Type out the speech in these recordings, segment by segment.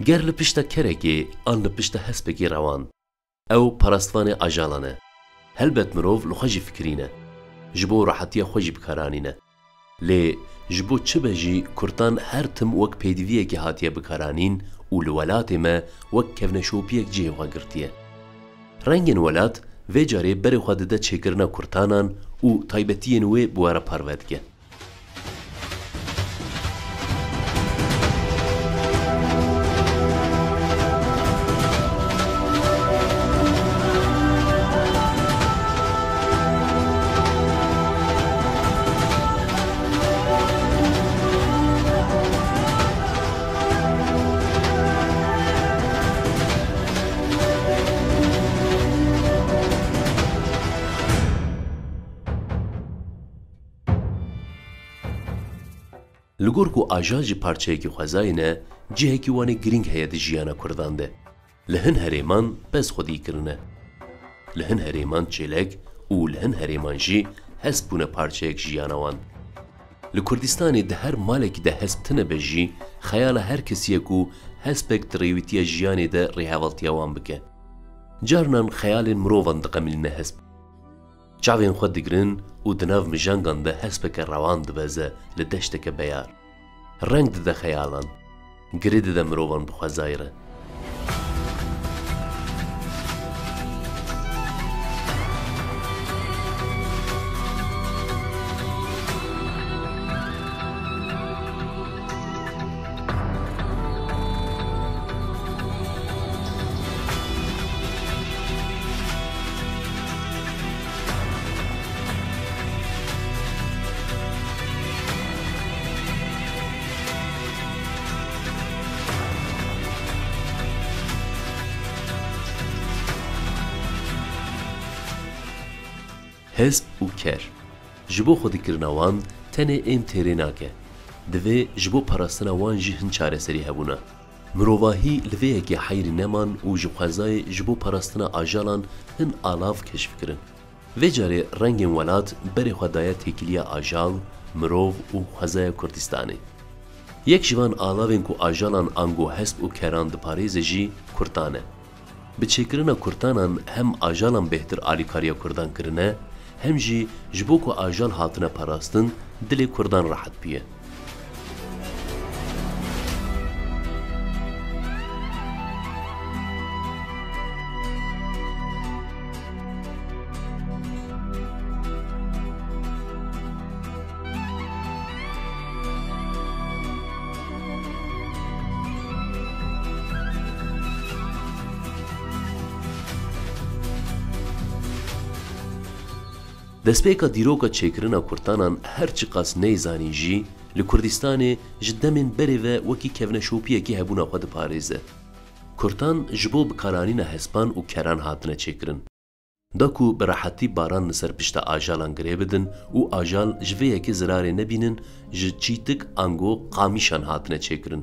گر لپشتا کرکی آن لپشتا هسپکی روان او پرستوان اجالانه هلبت مروف لخوجی فکرینه جبو راحتی خوجی بکارانینه لی جبو چه بجی کرتان هر تم وک پیدویه که هاتیه بکارانین و لولات ما وک کفنشوپیک جیه واگرتیه رنگین ولات و جاره بری خواده ده چکرنا کرتانان و تایبتین وی بواره پروردگه لگورکو آجاج پارچه‌کی خوازاینه جهکی وانه گرینگ هیا دی جیانا کردان ده لهن هریمان بس خودی کرنه لهن هریمان چلک و لهن هریمان جی حسب بونه پارچه‌ک جیانا وان لکردستانی ده هر مالکی ده حسب تنه بجی خیال هر کسیه کو حسبک تریویتی جیانی ده ریحوالتی وان بکه جارنان خیال مروان دقملینه حسب چاوین خود دگرن و دناو مجانگان ده حسبک روان دبزه لدشتک بیار رنگ ده خیالان گرید ده مروان بخوازایره حزب و کر جبو خودی کرنوان تنه ایم تیره ناکه دوی جبو پراستنا وان جی هن چاره سری هبونا مروواهی لوی اگه حیری نمان و جبخوازای جبو پراستنا آجالان هن آلاف کشف کرن و جاره رنگ ولات بری خدای تکیلیا آجال مروو و خوازای کردستانی یک جوان آلاوین کو آجالان آنگو حزب و کران دپاریز جی کرتانه بچکرنا کرتانان هم آجالان بهتر آلیکاریا کردان کرنه هم جی جبو کو آجال هاتنه پاراستن دل کردان راحت بیه دەستپێکە دیرۆکە چێکردنا کورتانان هەرچی قەس نەیزانی ژی لە کوردستانê ji demên berê ve wekî kevneşopiyekî hebûna xwe dipارێze. Kurtan ji bo bikaranîna hespan û keran hatine çêkirin. Da ku bi rehetî baran li ser pişta ajalan girê bidin û ajal ji vê yekê zirarê nebînin ji çîtik ango qamîşan hatine çêkirin.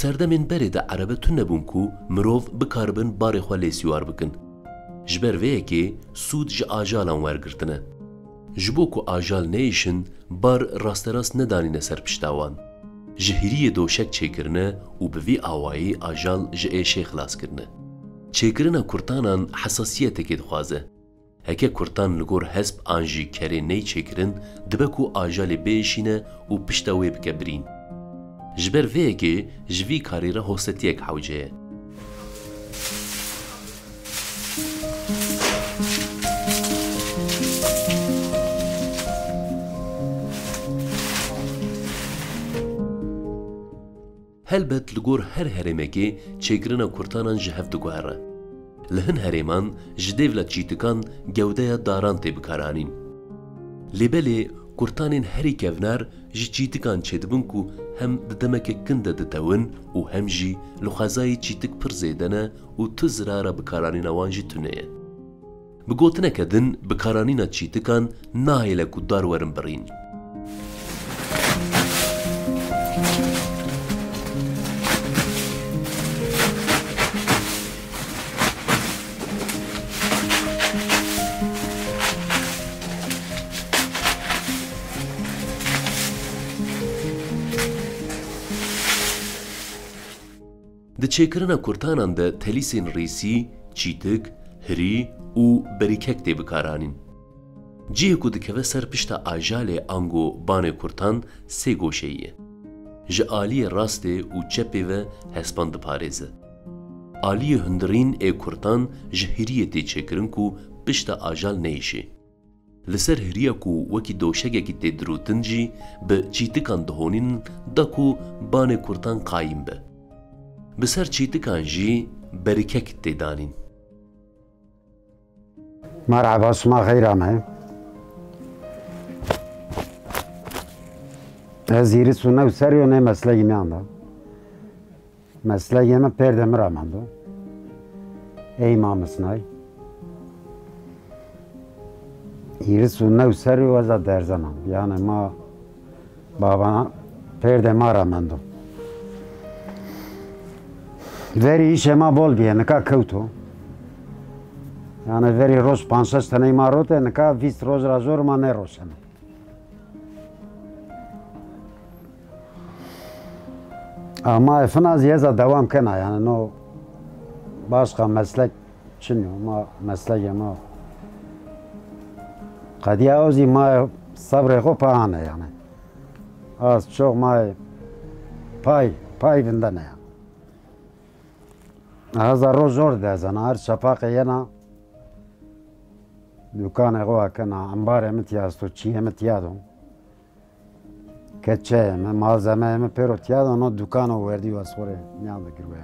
سردمên berê de erebe tune nebûn ku mirov bikaribin barê xwe lêsîwar bikin. Ji ber vê yekê sûd ji ajalan wergirtine. Ji bo ku ajal neyişin, bar rasterast nedanîne ser pişta wan. Ji hêriyê doşek çêkirine û bi vî awayî ajal ji êşê xilaskirine. Çêkirina kurtanan hesasiyetekê dixwaze. Heke kurtan li gor hesp an jî kerê ney çêkirin dibe ku ajalê biêşîne û pişta wê bike birîn. Ji ber vê yekê ji vî karî re hosetiyek hewce ye. Helbet li gor her herêmekê çêkirina kurtanan ji hev diguhere. Li hin herêman ji devlet çîtikan gewdeya daran tê bikaranîn. Lêbelê kurtanên herî kevnar ji çîtikan çêdibin ku hem di demekê kin de ditewin û hem jî li xwezayê çîtik pir zêde ne û tu zirara bikaranîna wan jî tune ye. Bi gotineke din bikaranîna çîtikan nahêle ku dar werin birîn. Di çêkirina kurtanan de telîsên rîsî, çîtik, hirî û berîkek tê bikaranîn. Cihê ku dikeve ser pişta ajalê ango banê kurtan sê goşeyî ye. Ji aliyê rastê û çepê ve hespan diparêze. Aliyê hundirîn ê kurtan ji hiriyê tê çêkirin ku pişta ajal neyişê. Li ser hiriya ku wekî doşekekî tê dirûtin jî bi çîtikan dihonînin da ku banê kurtan qayîm be. Bi ser çîtikan jî berîkek tê danîn. Merhaba, sma xeyr me. Ez îris û new serî û nê meslekî me anda. Meslekê me pêrdemir amando. Ey mamısnay. İris û new serî û ez a derzanam. Yani ma babana pêrdemar amando. Verî îşê ma bol bîye, nika kewto. Yani verî roj panşeş tenê ma rote, nika vîst roj ra zor ma ne roşene. Ama efina ziyeza devam kena, yani no başka meslek çinyo, ma meslek ma qediya ozî ma sabrê xwe pahane yani. Az çok ma pay vindene yani. Heza roj zor dezana, her şafaqê yena dukanê xwe kena, ambarê min tiya sto, çiyê min tiya do. Keçeyê me, malzemeyê min pêro tiya do, no dukana werdî û esxorê niyan dikir wê.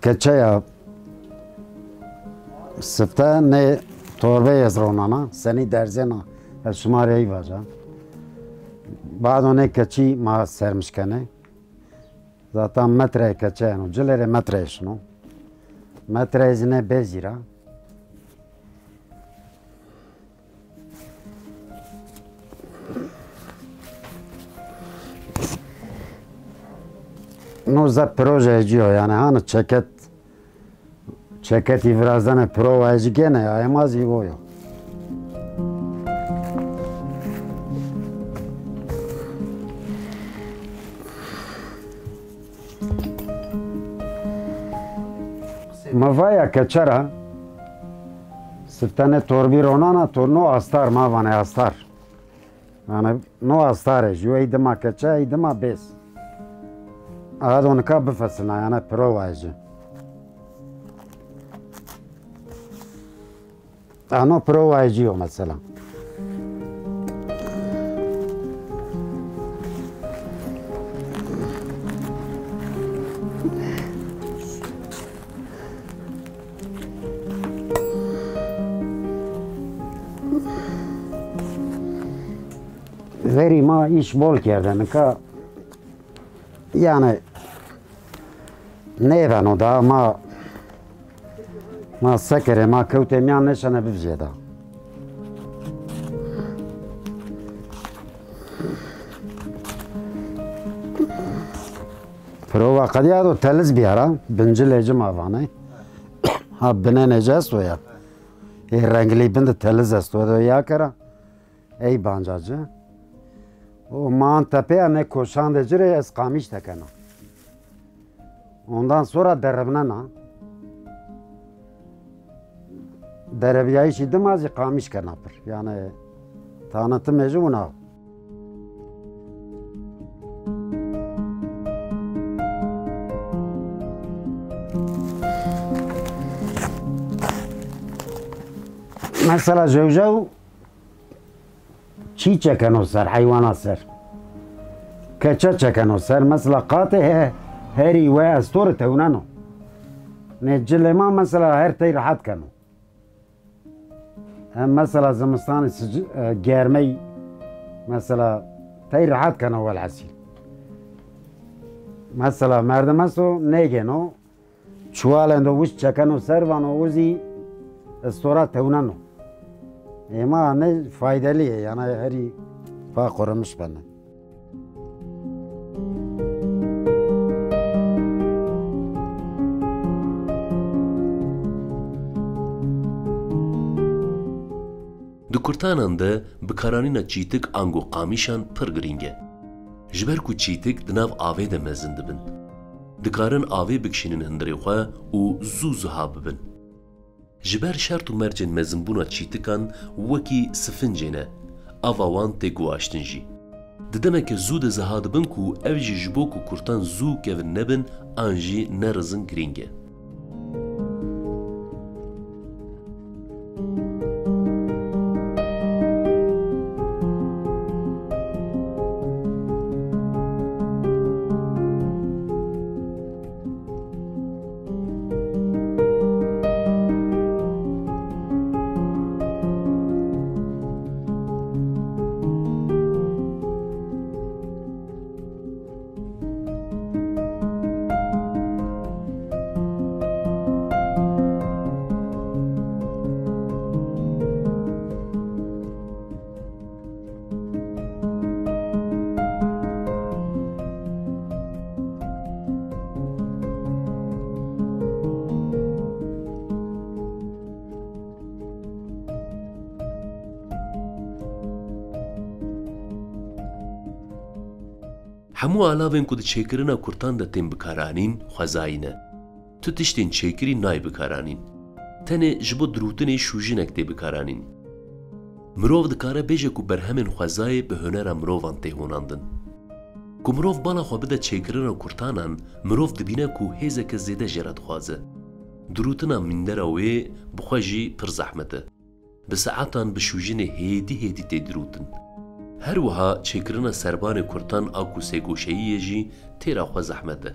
Keçeya sifte ne torbe yazronana, seni derzena şumareyi vaca. Bado ne keçi ma sermişkene. Zaten metre keçeyano, cilere metre şunu. Metre izine bezira. No za proje diyor yani hani çeket چکتی فرازدن پروایجی گنه ایمازی بویو مفایا کچرا ستنه توربی رونانا تو نو استار ما وانه استار yani no astare ju eydima keçe eydima bez ad onka bifesina yani provayji ano provayji o mesela veri ma iş bol kerdin ka yani ne ben o da ma sekere ma kevtem yan neşane bivjeda prova qadiya do teliz biyara bincil ecim avane ha bine neces o ya rengli binde teliz est o ya kara ey bancacı o man tepeye ne koşan decire es kamış tekena. Ondan sonra derebine na. Derebiyayı şiddim az kamış kenapır. Yani tanıtım mecbu buna. Mesela cevcev چی چکن و سر حیوانات سر کچه چکن و سر مثلا قاطع هری و استور تونانو نجل ما مثلا هر تی راحت کنو مثلا زمستان گرمی مثلا تی راحت کنو والعسیل مثلا مردم هستو نیگنو چوالندو وش چکن و سر وانو وزی استورات تونانو اما نه faydalıya yani heri fa korunmuş bana. Di Kurtanan de bikaranîna çîtik ango qamişan pir girîng e. Ji ber ku çîtik di nav avê de mezin dibin. Dikarin avê bikişînin hindirê xwe û zû ziha bibin. Ji ber şert û mercên mezinbûna çîtikan wekî sifincê ne, ava wan tê guhaştin jî. Di demeke zû de ziha dibin ku ev jî ji bo ku kurtan zû kevin nebin an jî nerizin girîng e. Hemû alavên ku di çêkirina kurtan de tên bikaranîn xwezayî ne. Tu tiştên çêkirî nayê bikaranîn. Tenê ji bo dirûtinê şûjînek tê bikaranîn. Mirov dikare bêje ku berhemên xwezayê bi hunera mirovan tê honandin. Ku mirov bala xwe bide çêkirina kurtanan, mirov dibîne ku hêzeke zêde jê re dixwaze. Dirûtina mîndera wê bi xwe jî pir zehmet e. Bi saetan bi şûjînê hêdî hêdî tê dirûtin. Her wiha çêkirina serbanê kurtan a ku sêgoşeyiyê jî têra xwe zehmet e.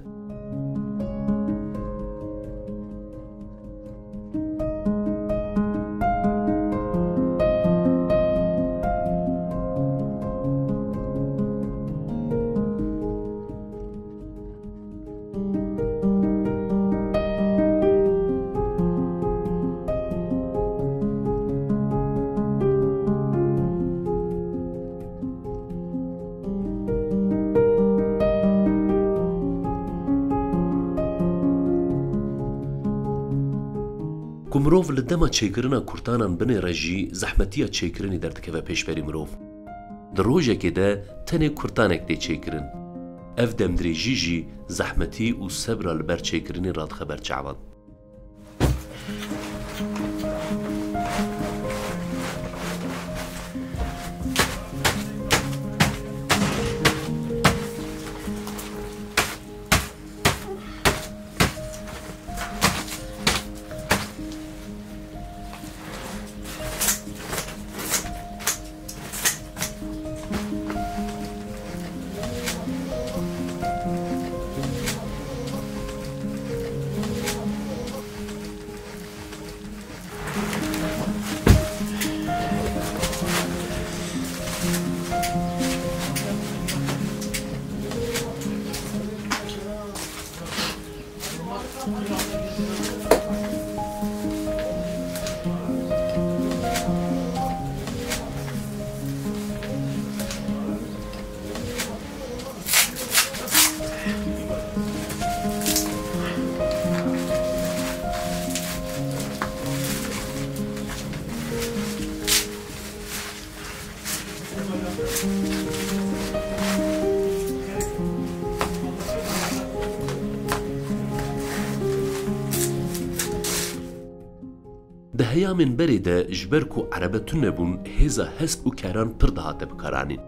مرۆڤ لە دەما چێکردنا کورتانان بنێڕە ژی زەحمەتیە چێکردنی دەردەکەوە پێشبەری مرۆڤ. Di rojekê de tenê kurtanek tê çêkirin. Ev demdirêjî jî zehmetî û sebra li ber çêkirinê radixeber çavan. Di heyamên berê de ji ber ku erebe tune nebûn hêza hesp û keran pir dihate bikaranîn.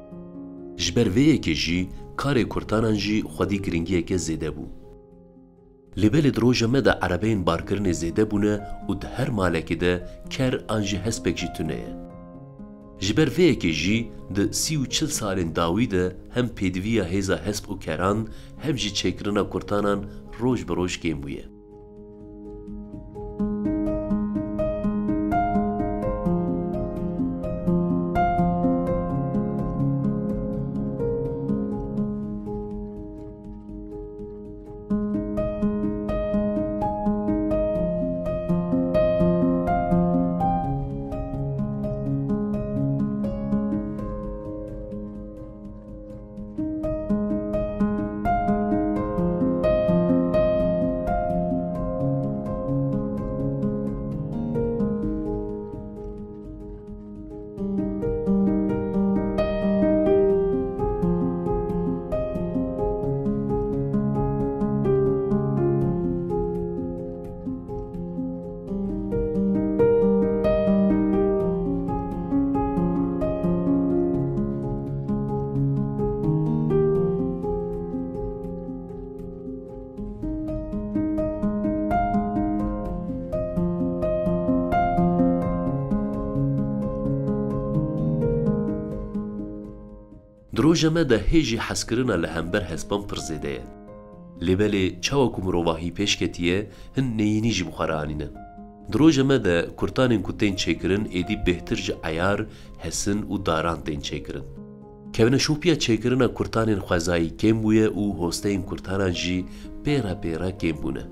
Ji ber vê yekê jî karê kurtanan jî xwedî giringiyeke zêde bû. Lêbelê di roja me de erebeyên barkirinê zêde bûne û di her malekê de ker an jî hespek jî tune ye. Ji ber vê yekê jî di 34 salên dawî de hem pêdiviya hêza hesp û keran hem jî çêkirina kurtanan roj bi roj kêm bûye. Di roja me de hêjî hezkirina li hember hespan pir zêde ye. Lêbelê çawa ku mirovahî pêş ketiye hin neyînî jî bixwe anîne. Di roja me de kurtanên ku tên çêkirin êdî bêhtir ji eyar, hesin û daran tên çêkirin. Kevneşopiya çêkirina kurtanên xwezayî kêm bûye û hosteyên kurtanan jî pêra pêra kêm bûne.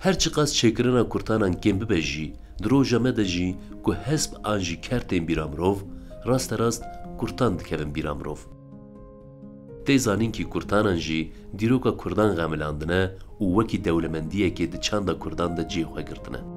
Her çi qas çêkirina kurtanan kêm bibe jî, di roja me de jî ku hesp an jî ker tên bîra mirov, rasterast kurtan dikevin bîra mirov. Tê zanîn kî Kurtanan jî dîroka Kurdan xemilandine û wekî dewlemendiyekê di çanda Kurdan de cê xwe girtine.